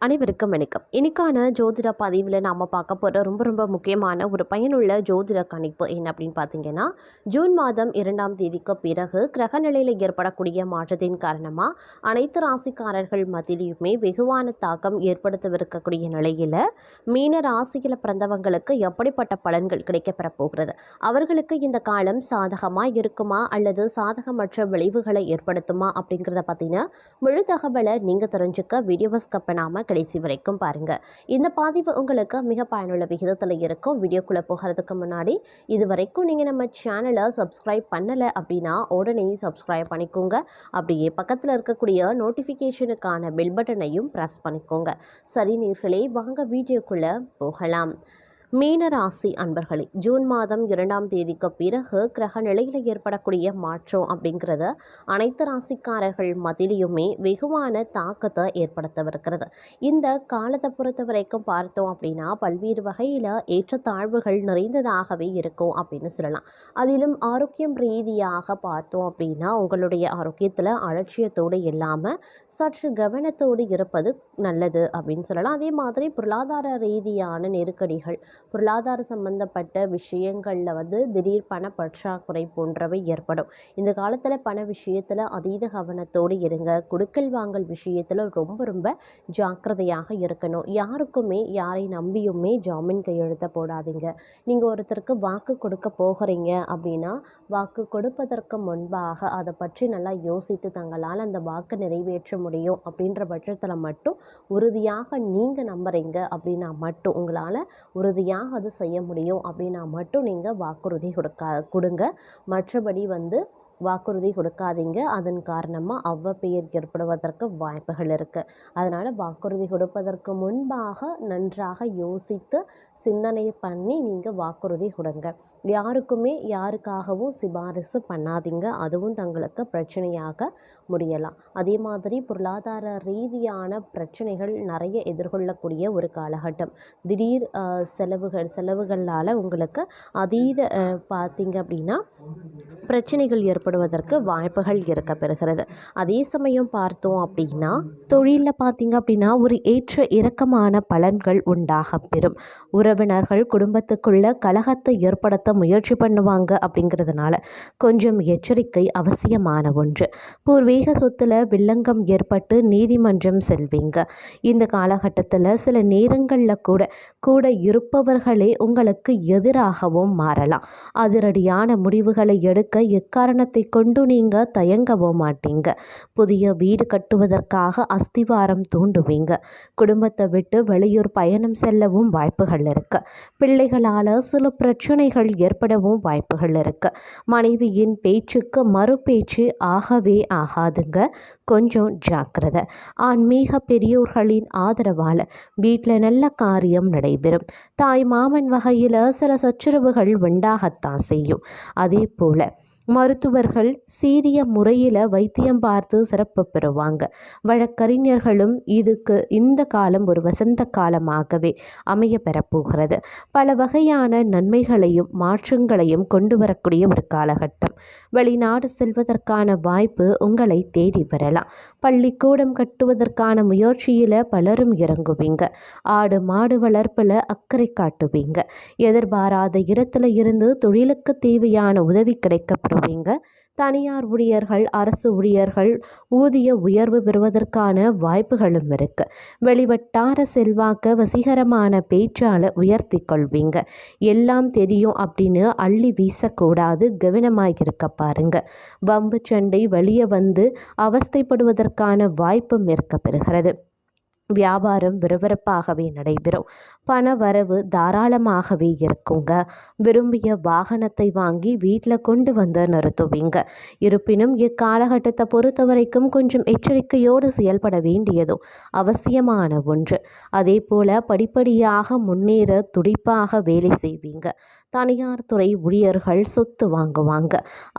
அனைவருக்கும் வணக்கம். இன்னைக்கான ஜோதிட பதிவில் நாம் பார்க்க போகிற ரொம்ப முக்கியமான ஒரு பயனுள்ள ஜோதிட கணிப்பு என்ன அப்படின்னு பார்த்தீங்கன்னா, ஜூன் மாதம் 2ஆம் தேதிக்கு பிறகு கிரக நிலையில் ஏற்படக்கூடிய மாற்றத்தின் காரணமாக அனைத்து ராசிக்காரர்கள் மத்தியிலுமே வெகுவான தாக்கம் ஏற்படுத்தவிருக்கக்கூடிய நிலையில் மீன ராசியில் பிறந்தவங்களுக்கு எப்படிப்பட்ட பலன்கள் கிடைக்கப்பெற போகிறது, அவர்களுக்கு இந்த காலம் சாதகமாக இருக்குமா அல்லது சாதகமற்ற விளைவுகளை ஏற்படுத்துமா அப்படிங்கிறத பற்றின முழு தகவலை நீங்கள் தெரிஞ்சுக்க வீடியோவை ஸ்கிப் பண்ணாமல் கடைசி வரைக்கும் பாருங்க. இந்த பதிவு உங்களுக்கு மிக பயனுள்ள விகிதத்தில் இருக்கும். வீடியோக்குள்ள போகிறதுக்கு முன்னாடி இது வரைக்கும் நீங்க நம்ம சேனலை சப்ஸ்கிரைப் பண்ணல அப்படின்னா உடனே சப்ஸ்கிரைப் பண்ணிக்கோங்க. அப்படியே பக்கத்தில் இருக்கக்கூடிய நோட்டிஃபிகேஷனுக்கான பெல் பட்டனையும் ப்ரெஸ் பண்ணிக்கோங்க. சரி நேயர்களே, வாங்க வீடியோக்குள்ள போகலாம். மீனராசி அன்பர்களே, ஜூன் மாதம் 2ஆம் தேதிக்கு பிறகு கிரக நிலையில் ஏற்படக்கூடிய மாற்றம் அப்படிங்கிறது அனைத்து ராசிக்காரர்கள் மத்தியிலுமே வெகுவான தாக்கத்தை ஏற்படுத்தவிருக்கிறது. இந்த காலத்தை பொறுத்த வரைக்கும் பார்த்தோம் அப்படின்னா பல்வேறு வகையில் ஏற்றத்தாழ்வுகள் நிறைந்ததாகவே இருக்கும் அப்படின்னு சொல்லலாம். அதிலும் ஆரோக்கியம் ரீதியாக பார்த்தோம் அப்படின்னா உங்களுடைய ஆரோக்கியத்தில் அலட்சியத்தோடு இல்லாமல் சற்று கவனத்தோடு இருப்பது நல்லது அப்படின்னு சொல்லலாம். அதே மாதிரி பொருளாதார ரீதியான நெருக்கடிகள், பொருளாதார சம்பந்தப்பட்ட விஷயங்களில் திடீர் பண பற்றாக்குறை போன்றவை ஏற்படும். இந்த காலத்தில் பண விஷயத்தில் அதீத கவனத்தோடு இருங்க. கொடுக்கல் வாங்கல் விஷயத்தில் ரொம்ப ஜாக்கிரதையாக இருக்கணும். யாருக்குமே யாரை நம்பியுமே ஜாமீன் கையெழுத்த போடாதீங்க. நீங்கள் ஒருத்தருக்கு வாக்கு கொடுக்க போகிறீங்க அப்படின்னா வாக்கு கொடுப்பதற்கு முன்பாக அதை பற்றி நல்லா யோசித்து தங்களால் அந்த வாக்கை நிறைவேற்ற முடியும் அப்படின்ற பட்சத்தில் மட்டும் உறுதியாக நீங்கள் நம்புறீங்க அப்படின்னா மட்டும் உங்களால் உறுதியாக அது செய்ய முடியும் அப்படின்னா மட்டும் நீங்கள் வாக்குறுதி கொடுங்க. மற்றபடி வாக்குறுதி கொடுக்காதீங்க. அதன் காரணமாக அவ்வப்பெயர் ஏற்படுவதற்கு வாய்ப்புகள் இருக்குது. அதனால் வாக்குறுதி கொடுப்பதற்கு முன்பாக நன்றாக யோசித்து சிந்தனை பண்ணி நீங்கள் வாக்குறுதி கொடுங்க. யாருக்குமே யாருக்காகவும் சிபாரிசு பண்ணாதீங்க. அதுவும் தங்களுக்கு பிரச்சனையாக முடியலாம். அதே மாதிரி பொருளாதார ரீதியான பிரச்சனைகள் நிறைய எதிர்கொள்ளக்கூடிய ஒரு காலகட்டம். திடீர் செலவுகளால் உங்களுக்கு அதீத பார்த்தீங்க அப்படின்னா பிரச்சனைகள் ஏற்படுவதற்கு வாய்ப்புகள் இருக்க பெறுகிறது. அதே சமயம் பார்த்தோம் அப்படின்னா தொழிலில் பார்த்தீங்க அப்படின்னா ஒரு ஏற்ற இறக்கமான பலன்கள் உண்டாக பெறும். உறவினர்கள் குடும்பத்துக்குள்ள கலகத்தை ஏற்படுத்த முயற்சி பண்ணுவாங்க. அப்படிங்கிறதுனால கொஞ்சம் எச்சரிக்கை அவசியமான ஒன்று. பூர்வீக சொத்துல வில்லங்கம் ஏற்பட்டு நீதிமன்றம் செல்வீங்க. இந்த காலகட்டத்தில் சில நேரங்களில் கூட இருப்பவர்களே உங்களுக்கு எதிராகவும் மாறலாம். அதிரடியான முடிவுகளை எடுக்க எக்காரணத்தை கொண்டு நீங்க தயங்கவோ மாட்டீங்க. புதிய வீடு கட்டுவதற்காக அஸ்திவாரம் தூண்டுவீங்க. குடும்பத்தை விட்டு வெளியூர் பயணம் செல்லவும் வாய்ப்புகள் இருக்கு. பிள்ளைகளால் சில பிரச்சனைகள் ஏற்படவும் வாய்ப்புகள் இருக்கு. மனைவியின் பேச்சுக்கு மறு பேச்சு ஆகவே ஆகாதுங்க. கொஞ்சம் ஜாக்கிரதை. ஆன்மீக பெரியோர்களின் ஆதரவால் வீட்டில் நல்ல காரியம் நடைபெறும். தாய் மாமன் வகையில் சில சச்சரவுகள் உண்டாகத்தான் செய்யும். அதே போல மருத்துவர்கள் சீரிய முறையில் வைத்தியம் பார்த்து சிறப்பு பெறுவாங்க. வழக்கறிஞர்களும் இந்த காலம் ஒரு வசந்த காலமாகவே அமைய பெறப்போகிறது. பல வகையான நன்மைகளையும் மாற்றங்களையும் கொண்டு வரக்கூடிய ஒரு காலகட்டம். வெளிநாடு செல்வதற்கான வாய்ப்பு உங்களை தேடி வரலாம். பள்ளிக்கூடம் கட்டுவதற்கான முயற்சியில் பலரும் இறங்குவீங்க. ஆடு மாடு வளர்ப்பில் அக்கறை காட்டுவீங்க. எதிர்பாராத இடத்துல இருந்து தொழிலுக்கு தேவையான உதவி கிடைக்கப்படும். தனியார் ஊழியர்கள் அரசு ஊழியர்கள் ஊதிய உயர்வு பெறுவதற்கான வாய்ப்புகளும் இருக்கு. வெளிவட்டார செல்வாக்க வசீகரமான பேச்சால உயர்த்தி கொள்வீங்க. எல்லாம் தெரியும் அப்படின்னு அள்ளி வீசக்கூடாது. கவனமாக இருக்க பாருங்க. வம்பு சண்டை வெளியே அவஸ்தைப்படுவதற்கான வாய்ப்பும் இருக்க பெறுகிறது. வியாபாரம் விறுவிறுப்பாகவே நடைபெறும். பண வரவு தாராளமாகவே இருக்குங்க. விரும்பிய வாகனத்தை வாங்கி வீட்டில் கொண்டு நிறுத்துவீங்க. இருப்பினும் இக்காலகட்டத்தை பொறுத்த வரைக்கும் கொஞ்சம் எச்சரிக்கையோடு செயல்பட வேண்டியதும் அவசியமான ஒன்று. அதே போல படிப்படியாக முன்னேற துடிப்பாக வேலை செய்வீங்க. தனியார் துறை ஊழியர்கள் சொத்து வாங்குவாங்க.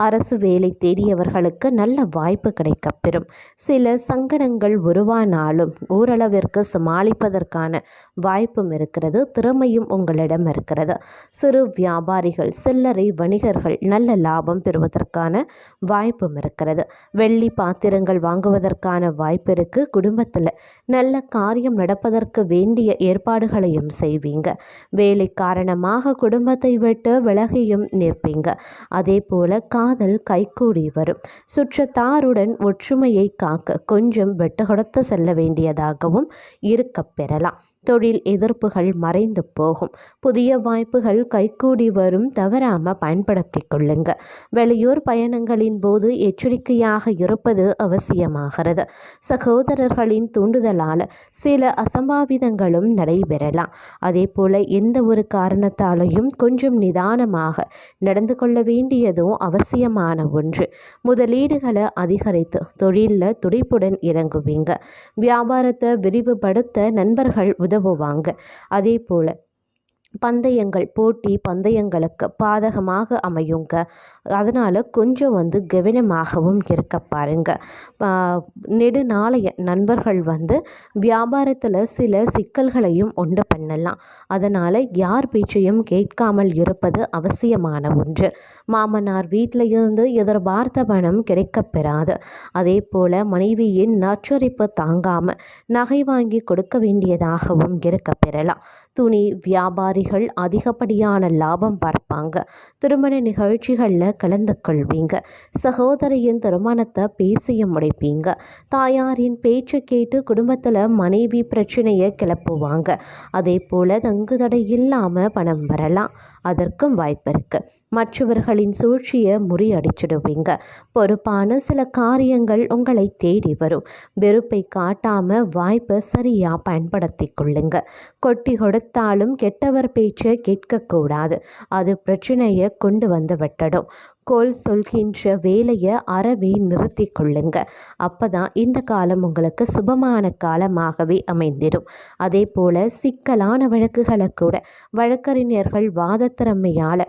அரசு வேலை தேடியவர்களுக்கு நல்ல வாய்ப்பு கிடைக்கப்பெறும். சில சங்கடங்கள் உருவானாலும் ஓரளவிற்கு சமாளிப்பதற்கான வாய்ப்பும் இருக்கிறது. திறமையும் உங்களிடம் இருக்கிறது. சிறு வியாபாரிகள், சில்லறை வணிகர்கள் நல்ல லாபம் பெறுவதற்கான வாய்ப்பும் இருக்கிறது. வெள்ளி பாத்திரங்கள் வாங்குவதற்கான வாய்ப்பு இருக்கு. குடும்பத்தில் நல்ல காரியம் நடப்பதற்கு வேண்டிய ஏற்பாடுகளையும் செய்வீங்க. வேலை காரணமாக குடும்பத்தை விட்டு விலகியும் நிற்பீங்க. அதே போல காதல் கைகூடி வரும். சுற்றத்தாருடன் ஒற்றுமையை காக்க கொஞ்சம் விட்டு கொடுத்து செல்ல வேண்டியதாகவும் இருக்க பெறலாம். தொழில் எதிர்ப்புகள் மறைந்து போகும். புதிய வாய்ப்புகள் கைகூடி வரும். தவறாம பயன்படுத்தி கொள்ளுங்க. வெளியூர் பயணங்களின் போது எச்சரிக்கையாக இருப்பது அவசியமாகிறது. சகோதரர்களின் தூண்டுதலால் சில அசம்பாவிதங்களும் நடைபெறலாம். அதே போல எந்த ஒரு காரணத்தாலையும் கொஞ்சம் நிதானமாக நடந்து கொள்ள வேண்டியதும் அவசியமான ஒன்று. முதலீடுகளை அதிகரித்து தொழிலில் துடிப்புடன் இறங்குவீங்க. வியாபாரத்தை விரிவுபடுத்த நண்பர்கள் உதவுவாங்க. அதே போல பந்தயங்கள், போட்டி பந்தயங்களுக்கு பாதகமாக அமையுங்க. அதனால் கொஞ்சம் கவனமாகவும் இருக்க பாருங்க. நெடுநாளைய நண்பர்கள் வியாபாரத்தில் சில சிக்கல்களையும் உண்டு பண்ணலாம். அதனால் யார் பேச்சையும் கேட்காமல் இருப்பது அவசியமான ஒன்று. மாமனார் வீட்டில் இருந்து எதிர்பார்த்த பணம் கிடைக்க பெறாது. அதே போல் மனைவியின் நச்சரிப்பு தாங்காமல் நகை வாங்கி கொடுக்க வேண்டியதாகவும் இருக்க பெறலாம். துணி வியாபாரிகள் அதிகப்படியான லாபம் பார்ப்பாங்க. திருமண நிகழ்ச்சிகளில் கலந்து கொள்வீங்க. சகோதரியின் திருமணத்தை பேசிய முடிப்பீங்க. தாயாரின் பேச்சு கேட்டு குடும்பத்தில் மனைவி பிரச்சனையை கிளப்புவாங்க. அதே போல் தங்குதடை இல்லாமல் பணம் வரலாம். அதற்கும் வாய்ப்பு இருக்கு. மற்றவர்களின் சூழ்ச்சியை முறியடிச்சிடுவீங்க. பொறுப்பான சில காரியங்கள் உங்களை தேடி வரும். வெறுப்பை காட்டாம வாய்ப்பை சரியா பயன்படுத்தி கொள்ளுங்க. கொட்டி கொடுத்தாலும் கெட்டவர் பேச்சை கேட்கக்கூடாது. அது பிரச்சனையை கொண்டு விட்டடும். கோல் சொல்கின்ற வேலையை அறவே நிறுத்தி கொள்ளுங்க. அப்பதான் இந்த காலம் உங்களுக்கு சுபமான காலமாகவே அமைந்திடும். அதே போல சிக்கலான வழக்குகளை கூட வழக்கறிஞர்கள் வாதத்திறமையால்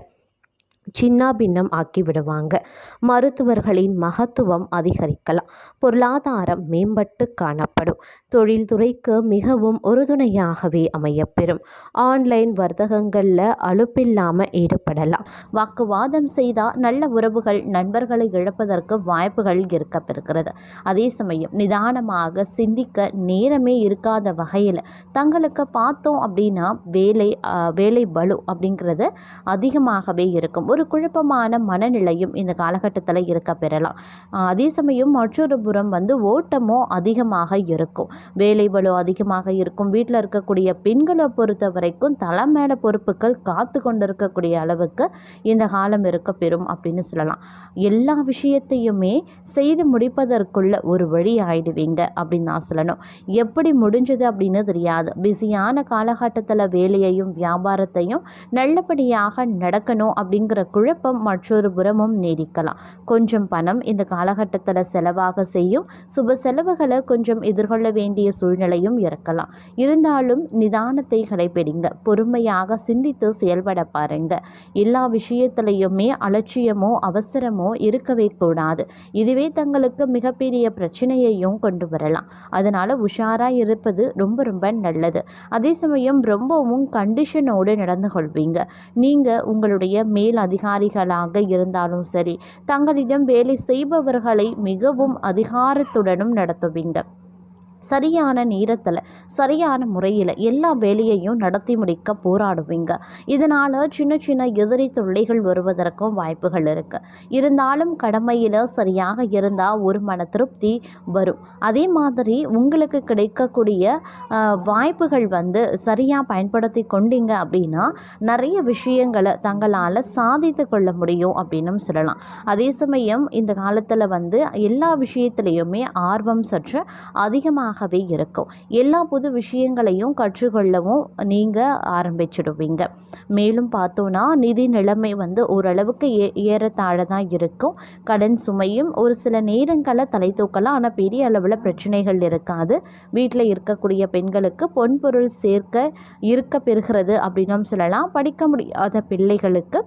சின்ன பின்னம் ஆக்கிவிடுவாங்க. மருத்துவர்களின் மகத்துவம் அதிகரிக்கலாம். பொருளாதாரம் மேம்பட்டு காணப்படும். தொழில்துறைக்கு மிகவும் உறுதுணையாகவே அமையப்பெறும். ஆன்லைன் வர்த்தகங்களில் அலுப்பில்லாமல் ஈடுபடலாம். வாக்குவாதம் செய்தால் நல்ல உறவுகள், நண்பர்களை இழப்பதற்கு வாய்ப்புகள் இருக்கப்பெறுகிறது. அதே சமயம் நிதானமாக சிந்திக்க நேரமே இருக்காத வகையில் தங்களுக்கு பார்த்தோம் அப்படின்னா வேலை பளு அப்படிங்கிறது அதிகமாகவே இருக்கும். ஒரு குழப்பமான மனநிலையும் இந்த காலகட்டத்தில் இருக்க பெறலாம். அதே சமயம் மற்றொரு புறம் ஓட்டமோ அதிகமாக இருக்கும். வேலை பளு அதிகமாக இருக்கும். வீட்டில் இருக்கக்கூடிய பெண்களை பொறுத்த வரைக்கும் தலை மேல பொறுப்புகள் காத்து கொண்டிருக்கக்கூடிய அளவுக்கு இந்த காலம் இருக்க பெறும் அப்படின்னு சொல்லலாம். எல்லா விஷயத்தையுமே செய்து முடிப்பதற்குள்ள ஒரு வழி ஆயிடுவீங்க அப்படின்னு நான் சொல்லணும். எப்படி முடிஞ்சது அப்படின்னு தெரியாது. பிஸியான காலகட்டத்தில் வேலையையும் வியாபாரத்தையும் நல்லபடியாக நடக்கணும் அப்படிங்கிற குழப்பம் மற்றொரு புறமும் நீடிக்கலாம். கொஞ்சம் பணம் இந்த காலகட்டத்தில் செலவாக செய்யும். சுப செலவுகளை கொஞ்சம் எதிர்கொள்ள வேண்டிய சூழ்நிலையும் இருக்கலாம். இருந்தாலும் நிதானத்தை கடைபிடிங்க. பொறுமையாக சிந்தித்து செயல்பட பாருங்க. எல்லா விஷயத்திலையுமே அலட்சியமோ அவசரமோ இருக்கவே கூடாது. இதுவே தங்களுக்கு மிகப்பெரிய பிரச்சனையையும் கொண்டு வரலாம். அதனால உஷாராக இருப்பது ரொம்ப ரொம்ப நல்லது. அதே சமயம் ரொம்பவும் கண்டிஷனோடு நடந்து கொள்வீங்க. நீங்கள் உங்களுடைய மேல் அதிகாரிகளாக இருந்தாலும் சரி, தங்களிடம் வேலை செய்பவர்களை மிகவும் அதிகாரத்துடனும் நடத்துவீங்க. சரியான நேரத்தில் சரியான முறையில் எல்லா வேலையையும் நடத்தி முடிக்க போராடுவீங்க. இதனால் சின்ன சின்ன எதிரி தொல்லைகள் வருவதற்கும் வாய்ப்புகள் இருக்குது. இருந்தாலும் கடமையில் சரியாக இருந்தால் ஒரு மன திருப்தி வரும். அதே மாதிரி உங்களுக்கு கிடைக்கக்கூடிய வாய்ப்புகள் சரியாக பயன்படுத்தி கொண்டீங்க அப்படின்னா நிறைய விஷயங்களை தங்களால் சாதித்து கொள்ள முடியும் அப்படின்னு சொல்லலாம். அதே சமயம் இந்த காலத்தில் எல்லா விஷயத்துலேயுமே ஆர்வம் சற்று அதிகமாக நல்லாவே இருக்கும். எல்லா புது விஷயங்களையும் கற்றுக்கொள்ளவும் நீங்கள் ஆரம்பிச்சிடுவீங்க. மேலும் பார்த்தோன்னா நிதி நிலைமை ஓரளவுக்கு ஏறத்தாழ தான் இருக்கும். கடன் சுமையும் ஒரு சில நேரங்களில் தலை தூக்கலாம். ஆனால் பெரிய அளவில் பிரச்சனைகள் இருக்காது. வீட்டில் இருக்கக்கூடிய பெண்களுக்கு பொன்பொருள் இருக்க பெறுகிறது அப்படின்னு சொல்லலாம். படிக்க முடியாத பிள்ளைகளுக்கு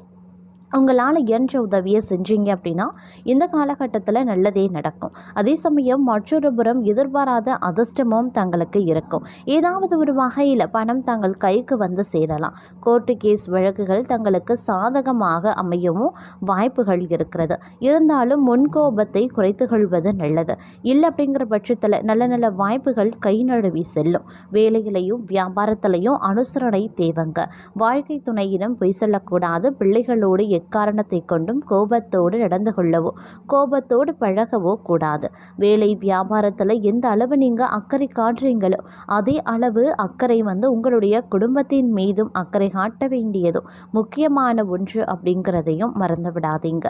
உங்களால் இயன்ற உதவியை செஞ்சீங்க அப்படின்னா இந்த காலகட்டத்தில் நல்லதே நடக்கும். அதே சமயம் மற்றொரு புறம் எதிர்பாராத அதிர்ஷ்டமும் தங்களுக்கு இருக்கும். ஏதாவது ஒரு வகையில் பணம் தங்கள் கைக்கு சேரலாம். கோர்ட்டு கேஸ் வழக்குகள் தங்களுக்கு சாதகமாக அமையவும் வாய்ப்புகள் இருக்கிறது. இருந்தாலும் முன்கோபத்தை குறைத்து கொள்வது நல்லது. இல்லை அப்படிங்கிற பட்சத்தில் நல்ல நல்ல வாய்ப்புகள் கை நழுவி செல்லும். வேலையிலையும் வியாபாரத்திலையும் அனுசரணை தேவைங்க. வாழ்க்கை துணையிடம் பொய் சொல்லக்கூடாது. பிள்ளைகளோடு எக்காரணத்தை கொண்டும் கோபத்தோடு நடந்து கொள்ளவோ கோபத்தோடு பழகவோ கூடாது. வேலை வியாபாரத்தில் எந்த அளவு நீங்கள் அக்கறை காட்டுறீங்களோ அதே அளவு அக்கறை உங்களுடைய குடும்பத்தின் மீதும் அக்கறை காட்ட வேண்டியதும் முக்கியமான ஒன்று அப்படிங்கிறதையும் மறந்து விடாதீங்க.